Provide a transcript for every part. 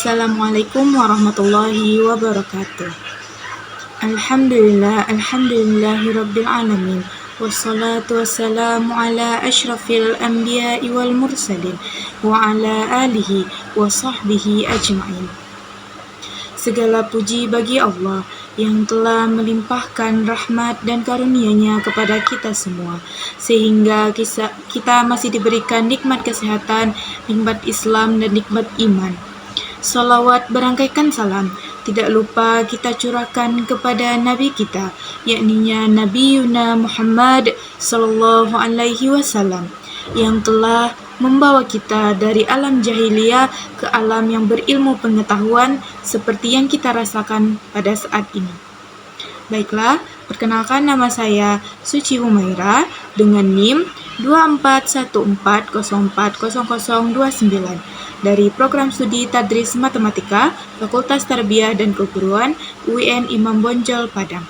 Assalamualaikum warahmatullahi wabarakatuh. Alhamdulillahirabbil alamin. Wassalatu wassalamu ala asyrafil anbiya'i wal mursalin wa ala alihi wa sahbihi ajma'in. Segala puji bagi Allah yang telah melimpahkan rahmat dan karunia-Nya kepada kita semua, sehingga kita masih diberikan nikmat kesehatan, nikmat Islam, dan nikmat iman. Salawat berangkaikan salam tidak lupa kita curahkan kepada Nabi kita, yakninya Nabi Yuna Muhammad sallallahu alaihi wasallam, yang telah membawa kita dari alam jahiliyah ke alam yang berilmu pengetahuan seperti yang kita rasakan pada saat ini. Baiklah, perkenalkan nama saya Suci Humaira dengan NIM 2414040029 dari Program Studi Tadris Matematika Fakultas Tarbiyah dan Keguruan UIN Imam Bonjol Padang.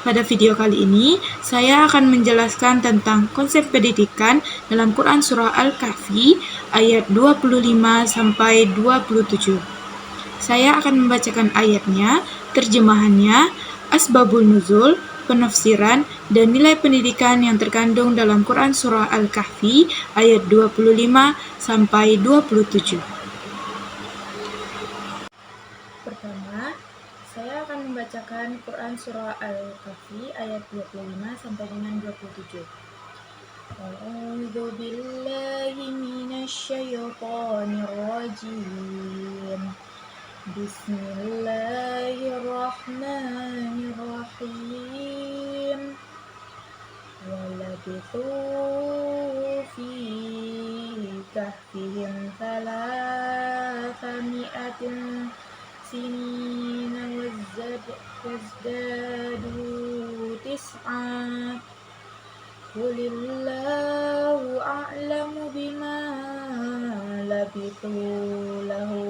Pada video kali ini, saya akan menjelaskan tentang konsep pendidikan dalam Quran Surah Al-Kahfi ayat 25-27. Saya akan membacakan ayatnya, terjemahannya, asbabul nuzul, penafsiran, dan nilai pendidikan yang terkandung dalam Quran Surah Al-Kahfi ayat 25-27. Pertama, saya akan membacakan Quran Surah Al-Kahfi ayat 25 sampai dengan 27. A'udzu billahi minasyaitonir rajim. Bismillahirrahmanirrahim. Walabithu fi kahfihim thalathami'atin sinina wazdadu tis'a. Qulillahu a'lamu bima labithu lahu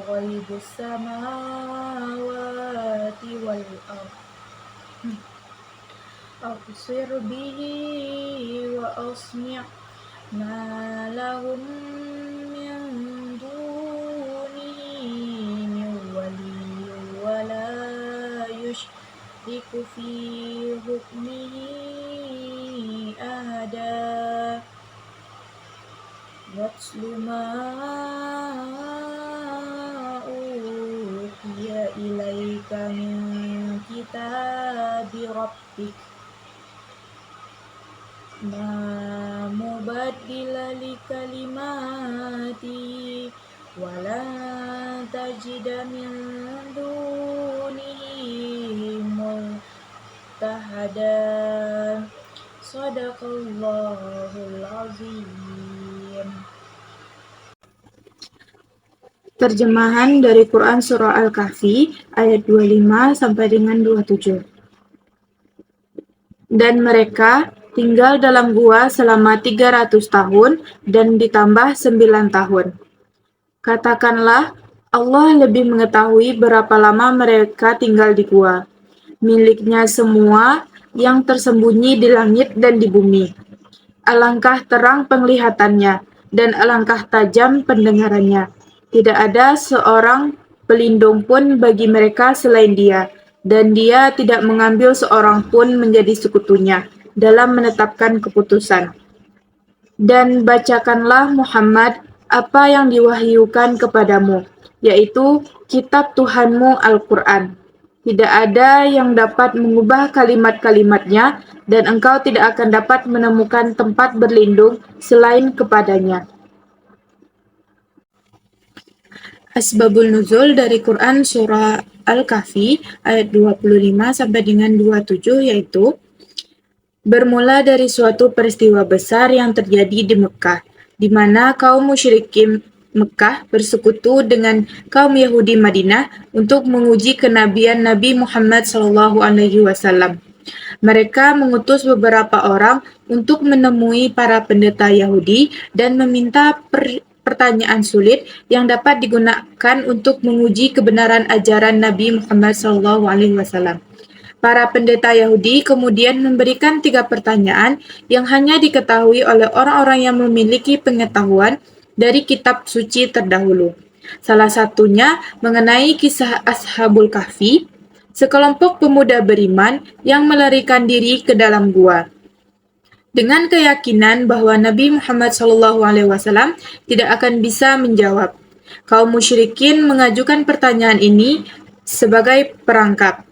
ghaibus samawati wal ardh. Absir bihi wa asmi' ma lahum min dunihi min waliyyin wa la yushriku fi hukmihi ahada. Watlu ma uhiya ilaika min kitabi rabbik ma mubaddila likalimati wa lan tajida min dunihi multahada. Shadaqallahul azim. Terjemahan dari Quran Surah Al-Kahfi ayat 25 sampai dengan 27. Dan mereka tinggal dalam gua selama 300 tahun dan ditambah 9 tahun. Katakanlah, Allah lebih mengetahui berapa lama mereka tinggal di gua. Miliknya semua yang tersembunyi di langit dan di bumi. Alangkah terang penglihatannya dan alangkah tajam pendengarannya. Tidak ada seorang pelindung pun bagi mereka selain Dia, dan Dia tidak mengambil seorang pun menjadi sekutunya dalam menetapkan keputusan. Dan bacakanlah Muhammad apa yang diwahyukan kepadamu, yaitu kitab Tuhanmu Al-Quran. Tidak ada yang dapat mengubah kalimat-kalimatnya, dan engkau tidak akan dapat menemukan tempat berlindung selain kepadanya. Asbabul nuzul dari Quran Surah Al-Kahfi ayat 25 sampai dengan 27 yaitu bermula dari suatu peristiwa besar yang terjadi di Mekah, di mana kaum musyrikin Mekah bersekutu dengan kaum Yahudi Madinah untuk menguji kenabian Nabi Muhammad SAW. Mereka mengutus beberapa orang untuk menemui para pendeta Yahudi dan meminta pertanyaan sulit yang dapat digunakan untuk menguji kebenaran ajaran Nabi Muhammad SAW. Para pendeta Yahudi kemudian memberikan 3 pertanyaan yang hanya diketahui oleh orang-orang yang memiliki pengetahuan dari kitab suci terdahulu. Salah satunya mengenai kisah Ashabul Kahfi, sekelompok pemuda beriman yang melarikan diri ke dalam gua dengan keyakinan bahwa Nabi Muhammad SAW tidak akan bisa menjawab. Kaum musyrikin mengajukan pertanyaan ini sebagai perangkap.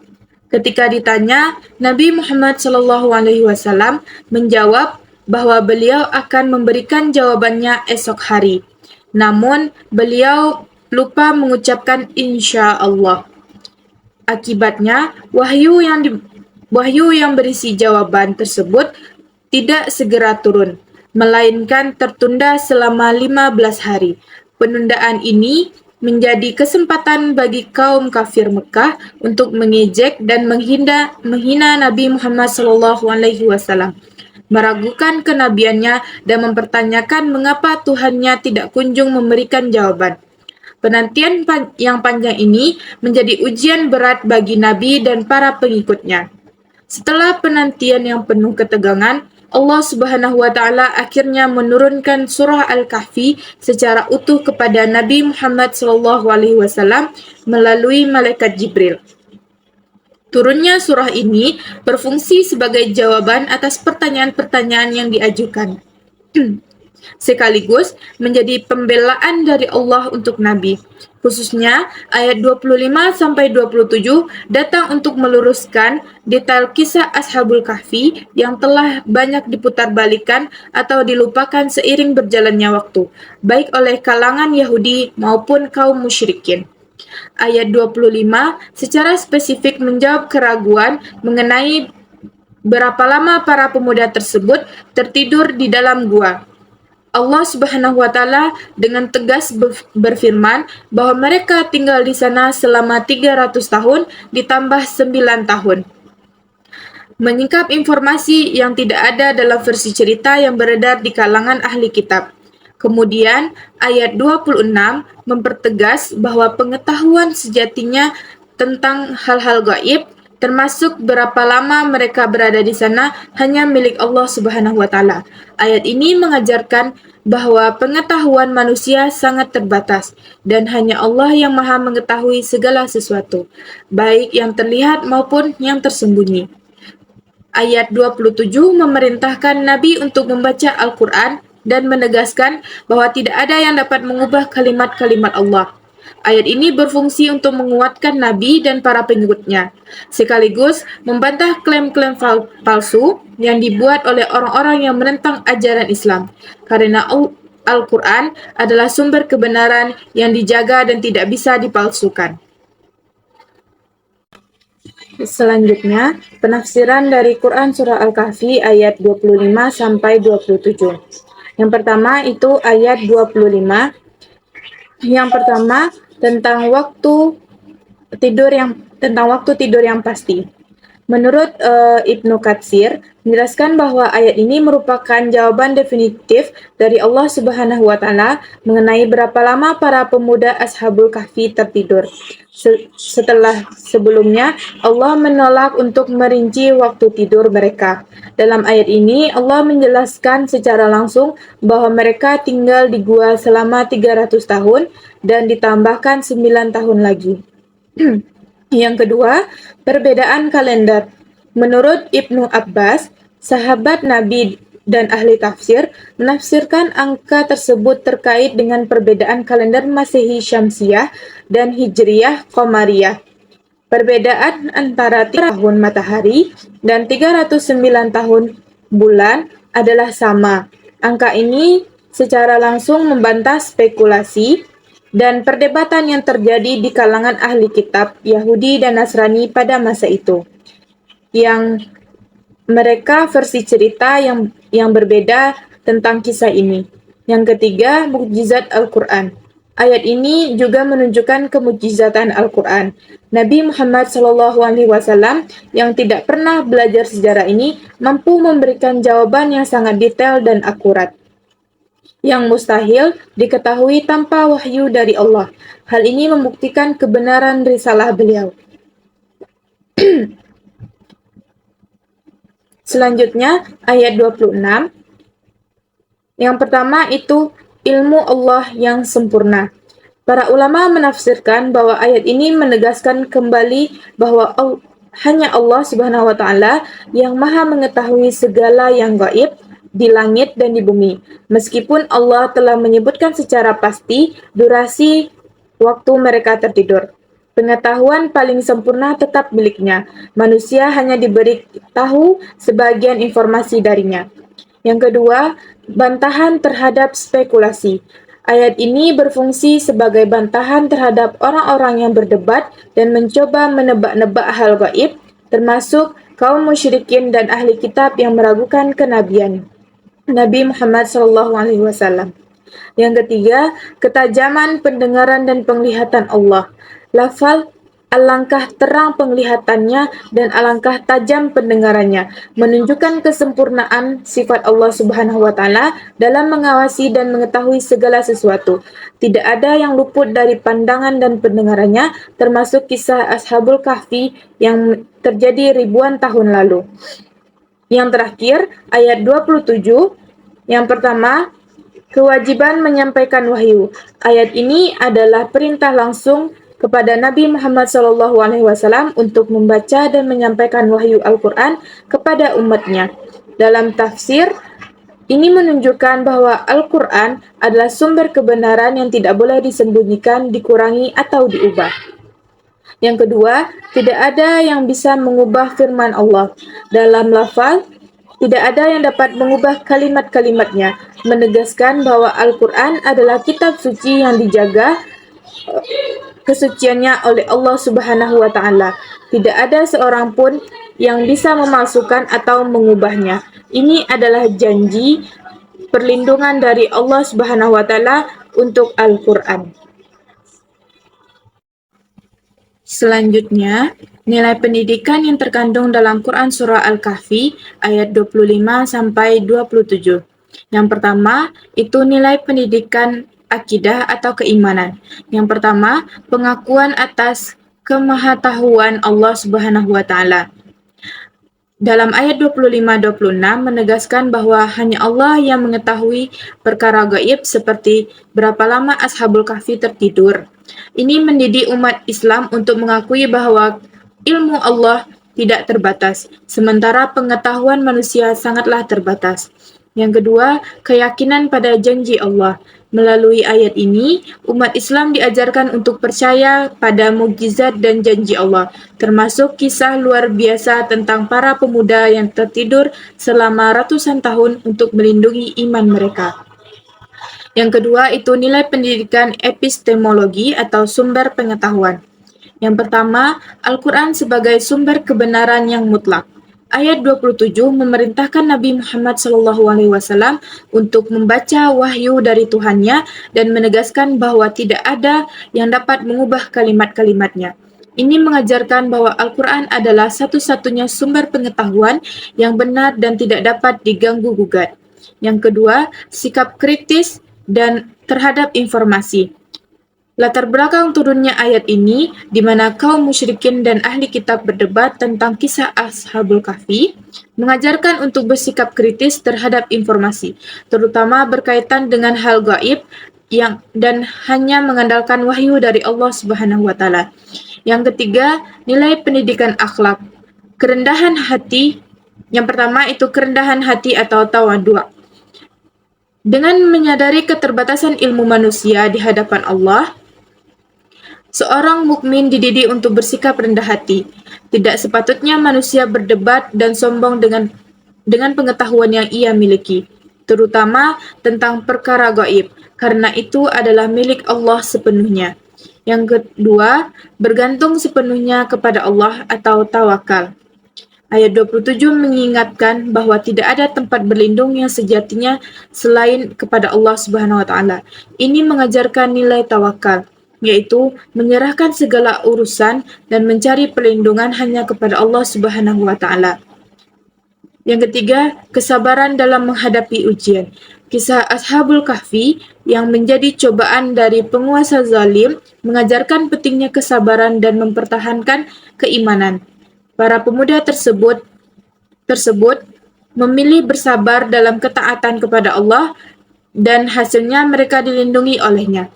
Ketika ditanya, Nabi Muhammad SAW menjawab bahwa beliau akan memberikan jawabannya esok hari. Namun, beliau lupa mengucapkan insya Allah. Akibatnya, wahyu yang berisi jawaban tersebut tidak segera turun, melainkan tertunda selama 15 hari. Penundaan ini menjadi kesempatan bagi kaum kafir Mekah untuk mengejek dan menghina Nabi Muhammad SAW, meragukan kenabiannya dan mempertanyakan mengapa Tuhannya tidak kunjung memberikan jawaban. Penantian yang panjang ini menjadi ujian berat bagi Nabi dan para pengikutnya. Setelah penantian yang penuh ketegangan, Allah Subhanahu wa taala akhirnya menurunkan surah Al-Kahfi secara utuh kepada Nabi Muhammad SAW melalui malaikat Jibril. Turunnya surah ini berfungsi sebagai jawaban atas pertanyaan-pertanyaan yang diajukan. Sekaligus menjadi pembelaan dari Allah untuk Nabi. Khususnya ayat 25-27 datang untuk meluruskan detail kisah Ashabul Kahfi yang telah banyak diputarbalikkan atau dilupakan seiring berjalannya waktu, baik oleh kalangan Yahudi maupun kaum musyrikin. Ayat 25 secara spesifik menjawab keraguan mengenai berapa lama para pemuda tersebut tertidur di dalam gua. Allah Subhanahu wa taala dengan tegas berfirman bahwa mereka tinggal di sana selama 300 tahun ditambah 9 tahun. Menyingkap informasi yang tidak ada dalam versi cerita yang beredar di kalangan ahli kitab. Kemudian ayat 26 mempertegas bahwa pengetahuan sejatinya tentang hal-hal gaib termasuk berapa lama mereka berada di sana hanya milik Allah Subhanahu wa taala. Ayat ini mengajarkan bahwa pengetahuan manusia sangat terbatas dan hanya Allah yang Maha mengetahui segala sesuatu, baik yang terlihat maupun yang tersembunyi. Ayat 27 memerintahkan Nabi untuk membaca Al-Quran dan menegaskan bahwa tidak ada yang dapat mengubah kalimat-kalimat Allah. Ayat ini berfungsi untuk menguatkan Nabi dan para pengikutnya, sekaligus membantah klaim-klaim palsu yang dibuat oleh orang-orang yang menentang ajaran Islam, karena Al-Quran adalah sumber kebenaran yang dijaga dan tidak bisa dipalsukan. Selanjutnya, penafsiran dari Quran Surah Al-Kahfi ayat 25-27. Yang pertama itu ayat 25. Yang pertama tentang waktu tidur yang pasti. Menurut Ibnu Katsir, menjelaskan bahwa ayat ini merupakan jawaban definitif dari Allah Subhanahu wa taala mengenai berapa lama para pemuda Ashabul Kahfi tertidur. Setelah sebelumnya Allah menolak untuk merinci waktu tidur mereka. Dalam ayat ini Allah menjelaskan secara langsung bahwa mereka tinggal di gua selama 300 tahun dan ditambahkan 9 tahun lagi. Yang kedua, perbedaan kalender. Menurut Ibnu Abbas, sahabat Nabi dan ahli tafsir menafsirkan angka tersebut terkait dengan perbedaan kalender Masehi Syamsiah dan Hijriyah Qamariyah. Perbedaan antara 3 tahun matahari dan 309 tahun bulan adalah sama. Angka ini secara langsung membantah spekulasi dan perdebatan yang terjadi di kalangan ahli kitab Yahudi dan Nasrani pada masa itu, yang mereka versi cerita yang berbeda tentang kisah ini. Yang ketiga, mukjizat Al-Quran. Ayat ini juga menunjukkan kemukjizatan Al-Quran. Nabi Muhammad SAW yang tidak pernah belajar sejarah ini mampu memberikan jawaban yang sangat detail dan akurat, yang mustahil diketahui tanpa wahyu dari Allah. Hal ini membuktikan kebenaran risalah beliau. Selanjutnya, ayat 26. Yang pertama itu ilmu Allah yang sempurna. Para ulama menafsirkan bahwa ayat ini menegaskan kembali bahwa hanya Allah Subhanahu wa taala yang Maha mengetahui segala yang gaib di langit dan di bumi. Meskipun Allah telah menyebutkan secara pasti durasi waktu mereka tertidur. Pengetahuan paling sempurna tetap miliknya. Manusia hanya diberi tahu sebagian informasi darinya. Yang kedua, bantahan terhadap spekulasi. Ayat ini berfungsi sebagai bantahan terhadap orang-orang yang berdebat dan mencoba menebak-nebak hal gaib, termasuk kaum musyrikin dan ahli kitab yang meragukan kenabian Nabi Muhammad SAW. Yang ketiga, ketajaman pendengaran dan penglihatan Allah. Lafal alangkah terang penglihatannya dan alangkah tajam pendengarannya, menunjukkan kesempurnaan sifat Allah Subhanahu wa taala dalam mengawasi dan mengetahui segala sesuatu. Tidak ada yang luput dari pandangan dan pendengarannya, termasuk kisah Ashabul Kahfi yang terjadi ribuan tahun lalu. Yang terakhir, ayat 27. Yang pertama, kewajiban menyampaikan wahyu. Ayat ini adalah perintah langsung kepada Nabi Muhammad SAW untuk membaca dan menyampaikan wahyu Al-Quran kepada umatnya. Dalam tafsir, ini menunjukkan bahwa Al-Quran adalah sumber kebenaran yang tidak boleh disembunyikan, dikurangi, atau diubah. Yang kedua, tidak ada yang bisa mengubah firman Allah. Dalam lafal, tidak ada yang dapat mengubah kalimat-kalimatnya, menegaskan bahwa Al-Quran adalah kitab suci yang dijaga kesuciannya oleh Allah Subhanahu wa taala. Tidak ada seorang pun yang bisa memalsukan atau mengubahnya. Ini adalah janji perlindungan dari Allah Subhanahu wa taala untuk Al-Quran. Selanjutnya, nilai pendidikan yang terkandung dalam Quran Surah Al-Kahfi ayat 25 sampai 27. Yang pertama, itu nilai pendidikan akidah atau keimanan. Yang pertama, pengakuan atas kemahatauan Allah Subhanahu wa taala. Dalam ayat 25-26 menegaskan bahwa hanya Allah yang mengetahui perkara gaib seperti berapa lama Ashabul Kahfi tertidur. Ini mendidik umat Islam untuk mengakui bahwa ilmu Allah tidak terbatas, sementara pengetahuan manusia sangatlah terbatas. Yang kedua, keyakinan pada janji Allah. Melalui ayat ini, umat Islam diajarkan untuk percaya pada mukjizat dan janji Allah, termasuk kisah luar biasa tentang para pemuda yang tertidur selama ratusan tahun untuk melindungi iman mereka. Yang kedua, itu nilai pendidikan epistemologi atau sumber pengetahuan. Yang pertama, Al-Quran sebagai sumber kebenaran yang mutlak. Ayat 27 memerintahkan Nabi Muhammad SAW untuk membaca wahyu dari Tuhannya dan menegaskan bahwa tidak ada yang dapat mengubah kalimat-kalimatnya. Ini mengajarkan bahwa Al-Quran adalah satu-satunya sumber pengetahuan yang benar dan tidak dapat diganggu-gugat. Yang kedua, sikap kritis dan terhadap informasi. Latar belakang turunnya ayat ini, di mana kaum musyrikin dan ahli kitab berdebat tentang kisah Ashabul Kahfi, mengajarkan untuk bersikap kritis terhadap informasi, terutama berkaitan dengan hal gaib dan hanya mengandalkan wahyu dari Allah Subhanahu wa taala. Yang ketiga, nilai pendidikan akhlak. Kerendahan hati. Yang pertama itu kerendahan hati atau tawadhu'. Dengan menyadari keterbatasan ilmu manusia di hadapan Allah, seorang mukmin dididik untuk bersikap rendah hati. Tidak sepatutnya manusia berdebat dan sombong dengan pengetahuan yang ia miliki, terutama tentang perkara gaib, karena itu adalah milik Allah sepenuhnya. Yang kedua, bergantung sepenuhnya kepada Allah atau tawakal. Ayat 27 mengingatkan bahwa tidak ada tempat berlindung yang sejatinya selain kepada Allah Subhanahu wa taala. Ini mengajarkan nilai tawakal, yaitu menyerahkan segala urusan dan mencari perlindungan hanya kepada Allah Subhanahu wa taala. Yang ketiga, kesabaran dalam menghadapi ujian. Kisah Ashabul Kahfi yang menjadi cobaan dari penguasa zalim mengajarkan pentingnya kesabaran dan mempertahankan keimanan. Para pemuda tersebut memilih bersabar dalam ketaatan kepada Allah dan hasilnya mereka dilindungi olehnya.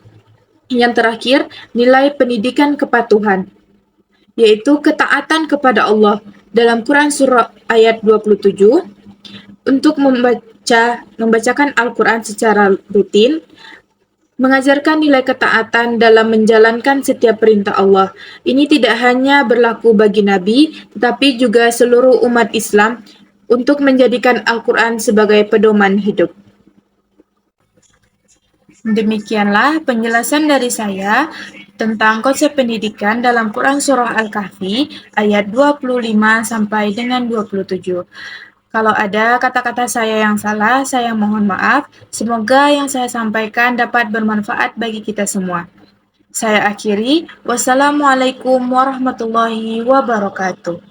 Yang terakhir, nilai pendidikan kepatuhan, yaitu ketaatan kepada Allah. Dalam Quran surah ayat 27, untuk membacakan Al-Quran secara rutin, mengajarkan nilai ketaatan dalam menjalankan setiap perintah Allah. Ini tidak hanya berlaku bagi Nabi, tetapi juga seluruh umat Islam untuk menjadikan Al-Quran sebagai pedoman hidup. Demikianlah penjelasan dari saya tentang konsep pendidikan dalam Quran Surah Al-Kahfi ayat 25 sampai dengan 27. Kalau ada kata-kata saya yang salah, saya mohon maaf. Semoga yang saya sampaikan dapat bermanfaat bagi kita semua. Saya akhiri. Wassalamualaikum warahmatullahi wabarakatuh.